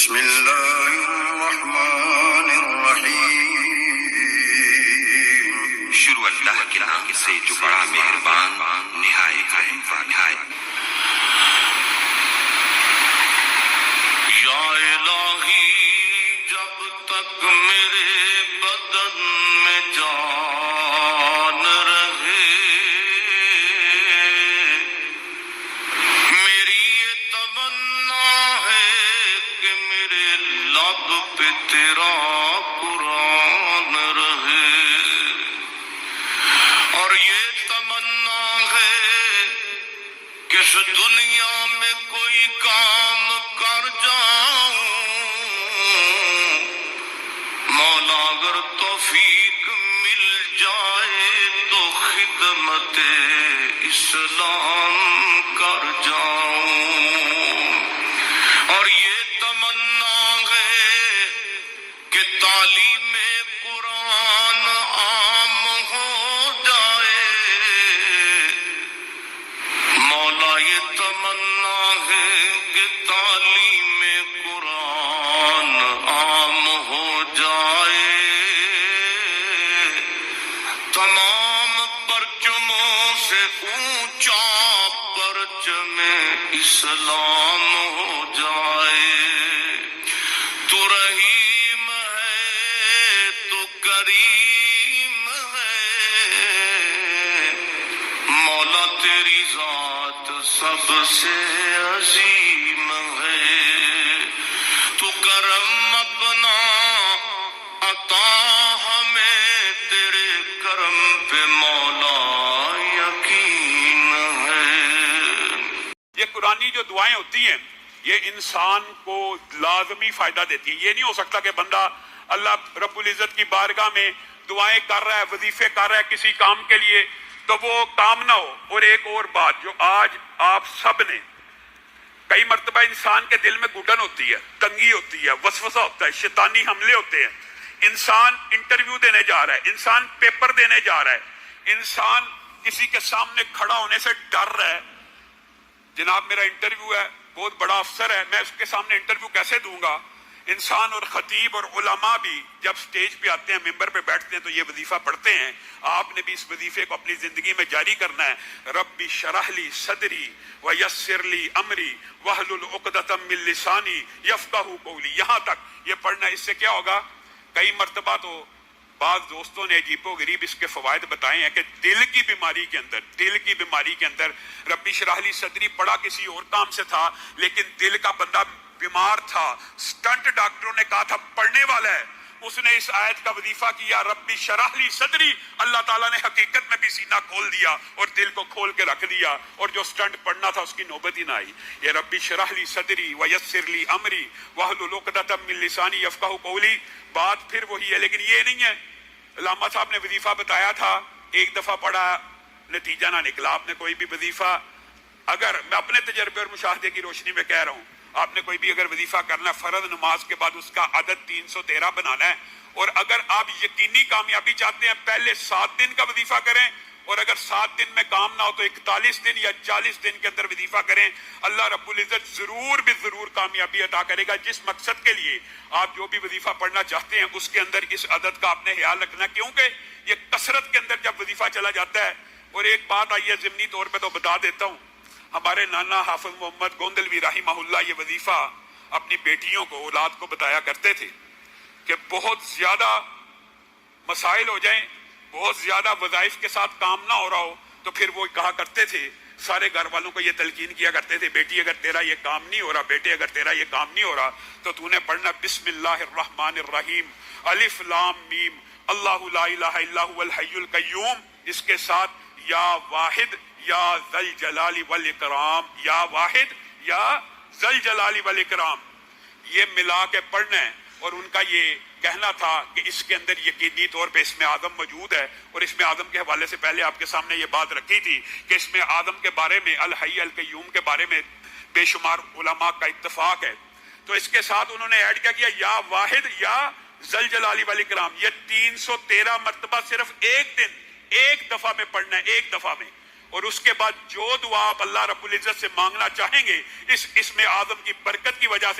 بسم اللہ الرحمن الرحیم۔ شروع اللہ کے نام سے جو بڑا مہربان نہایت رحم والا ہے۔ یا الہی جب تک میرے بدن میں جان رہے، میری یہ تمنا ہے کہ میرے لب پہ تیرا قرآن رہے، اور یہ تمنا ہے کہ اس دنیا میں کوئی کام کر جاؤں، مولا اگر توفیق مل جائے تو خدمت اسلام کر جاؤں، اور یہ تمنا ہے کہ تعلیم قرآن عام ہو جائے، مولا یہ تمنا ہے کہ تعلیم قرآن عام ہو جائے، تمام پرچموں سے اونچا پرچم اسلام ہو جائے۔ تو رحیم ہے تو کریم ہے، مولا تیری ذات سب سے عظیم ہے، تو کرم اپنا عطا ہمیں، تیرے کرم پہ مولا یقین ہے۔ یہ قرآنی جو دعائیں ہوتی ہیں یہ انسان کو لازمی فائدہ دیتی ہیں۔ یہ نہیں ہو سکتا کہ بندہ اللہ رب العزت کی بارگاہ میں دعائیں کر رہا ہے، وظیفے کر رہا ہے کسی کام کے لیے تو وہ کام نہ ہو۔ اور ایک اور بات جو آج آپ سب نے، کئی مرتبہ انسان کے دل میں گھٹن ہوتی ہے، تنگی ہوتی ہے، وسوسہ ہوتا ہے، شیطانی حملے ہوتے ہیں، انسان انٹرویو دینے جا رہا ہے، انسان پیپر دینے جا رہا ہے، انسان کسی کے سامنے کھڑا ہونے سے ڈر رہا ہے، جناب میرا انٹرویو ہے، بہت بڑا افسر ہے، میں اس کے سامنے انٹرویو کیسے دوں گا۔ انسان اور خطیب اور علماء بھی جب سٹیج پہ آتے ہیں، ممبر پہ بیٹھتے ہیں تو یہ وظیفہ پڑھتے ہیں۔ آپ نے بھی اس وظیفے کو اپنی زندگی میں جاری کرنا ہے۔ ربی شرح لی صدری ویسر لی امری واحلل عقدۃ من لسانی یفقہوا قولی، یہاں تک یہ پڑھنا ہے۔ اس سے کیا ہوگا، کئی مرتبہ تو بعض دوستوں نے عجیب و غریب اس کے فوائد بتائے ہیں کہ دل کی بیماری کے اندر ربی شرح لی صدری پڑھا کسی اور کام سے تھا، لیکن دل کا بندہ بیمار تھا، سٹنٹ ڈاکٹروں نے کہا تھا پڑھنے والا ہے، اس نے اس آیت کا وظیفہ کیا ربی شرح لی صدری، اللہ تعالیٰ نے حقیقت میں بھی سینہ کھول دیا اور دل کو کھول کے رکھ دیا، اور جو سٹنٹ پڑھنا تھا اس کی نوبت ہی نہ آئی۔ یہ ربی شرح لی صدری ویسر لی امری واحلل عقدۃ من لسانی یفقہوا قولی، بات پھر وہی ہے، لیکن یہ نہیں ہے۔ علامہ صاحب نے وظیفہ بتایا تھا، ایک دفعہ پڑھا، نتیجہ نہ نکلا۔ آپ نے کوئی بھی وظیفہ، اگر میں اپنے تجربے اور مشاہدے کی روشنی میں کہہ رہا ہوں، آپ نے کوئی بھی اگر وظیفہ کرنا ہے، فرض نماز کے بعد اس کا عدد 313 بنانا ہے، اور اگر آپ یقینی کامیابی چاہتے ہیں پہلے 7 دن کا وظیفہ کریں، اور اگر 7 دن میں کام نہ ہو تو 41 دن یا 40 دن کے اندر وظیفہ کریں، اللہ رب العزت ضرور بھی ضرور کامیابی عطا کرے گا۔ جس مقصد کے لیے آپ جو بھی وظیفہ پڑھنا چاہتے ہیں اس کے اندر اس عدد کا آپ نے خیال رکھنا، کیونکہ یہ کثرت کے اندر جب وظیفہ چلا جاتا ہے۔ اور ایک بات آئیے ضمنی طور پہ تو بتا دیتا ہوں، ہمارے نانا حافظ محمد گوندلوی رحمہ اللہ یہ وظیفہ اپنی بیٹیوں کو، اولاد کو بتایا کرتے تھے کہ بہت زیادہ مسائل ہو جائیں، بہت زیادہ وظائف کے ساتھ کام نہ ہو رہا ہو تو پھر وہ کہا کرتے تھے، سارے گھر والوں کو یہ تلقین کیا کرتے تھے، بیٹی اگر تیرا یہ کام نہیں ہو رہا، بیٹے اگر تیرا یہ کام نہیں ہو رہا تو تو نے پڑھنا بسم اللہ الرحمن الرحیم الف لام میم اللہ لا الہ الا هو الحی القیوم، اس کے ساتھ یا واحد یا ذل جلال والاکرام، یا واحد یا ذل جلال والاکرام، یہ ملا کے پڑھنا ہے۔ اور ان کا یہ کہنا تھا کہ اس کے اندر یقینی طور پہ اسم اعظم موجود ہے، اور اسم اعظم کے حوالے سے پہلے آپ کے سامنے یہ بات رکھی تھی کہ اسم اعظم کے بارے میں، الحی القیوم کے بارے میں بے شمار علماء کا اتفاق ہے۔ تو اس کے ساتھ انہوں نے ایڈ کیا یا واحد یا ذل جلال والاکرام، یہ 313 مرتبہ صرف ایک دن ایک دفعہ میں پڑھنا ہے، ایک دفعہ میں۔ اور اس کے بعد جو دعا آپ اللہ رب العزت سے مانگنا چاہیں گے اس اسم اعظم کی برکت کی وجہ سے